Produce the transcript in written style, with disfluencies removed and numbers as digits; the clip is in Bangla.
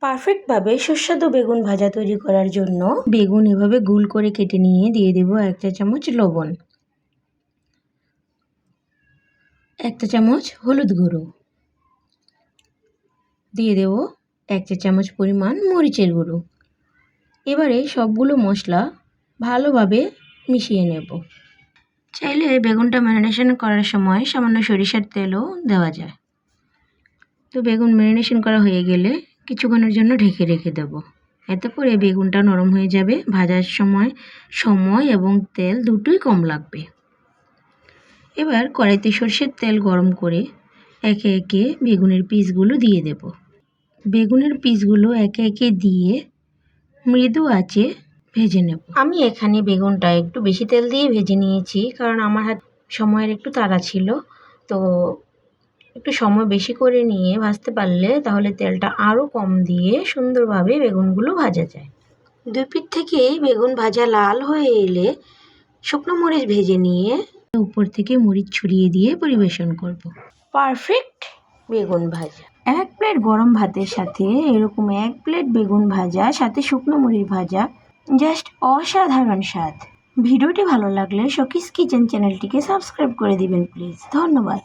পারফেক্টভাবে সুস্বাদু বেগুন ভাজা তৈরি করার জন্য বেগুন এভাবে গোল করে কেটে নিয়ে দিয়ে দেব 1 চা চামচ লবণ, 1 চা চামচ হলুদ গুঁড়ো, দিয়ে দেব 1 চা চামচ পরিমাণ মরিচের গুঁড়ো। এবারে সবগুলো মশলা ভালোভাবে মিশিয়ে নেব। চাইলে বেগুনটা ম্যারিনেশন করার সময় সামান্য সরিষার তেলও দেওয়া যায়। তো বেগুন ম্যারিনেশন করা হয়ে গেলে কিছুক্ষণের জন্য ঢেকে রেখে দেব। এতে করে বেগুনটা নরম হয়ে যাবে, ভাজার সময় এবং তেল দুটোই কম লাগবে। এবার কড়াইতে সরষের তেল গরম করে একে একে বেগুনের পিসগুলো দিয়ে দেব। বেগুনের পিসগুলো একে একে দিয়ে মৃদু আঁচে ভেজে নেব। আমি এখানে বেগুনটা একটু বেশি তেল দিয়ে ভেজে নিয়েছি, কারণ আমার সময়ের একটু তাড়া ছিল। তো একটু সময় বেশি করে নিয়ে ভাজতে পারলে তাহলে তেলটা আরও কম দিয়ে সুন্দরভাবে বেগুনগুলো ভাজা যায়। দুই পিঠ থেকেই বেগুন ভাজা লাল হয়ে এলে শুকনো মরিচ ভেজে নিয়ে উপর থেকে মরিচ ছড়িয়ে দিয়ে পরিবেশন করব। পারফেক্ট বেগুন ভাজা। 1 প্লেট গরম ভাতের সাথে এরকম 1 প্লেট বেগুন ভাজা সাথে শুকনো মরিচ ভাজা, জাস্ট অসাধারণ স্বাদ। ভিডিওটি ভালো লাগলে শৌকিস কিচেন চ্যানেলটিকে সাবস্ক্রাইব করে দিবেন প্লিজ। ধন্যবাদ।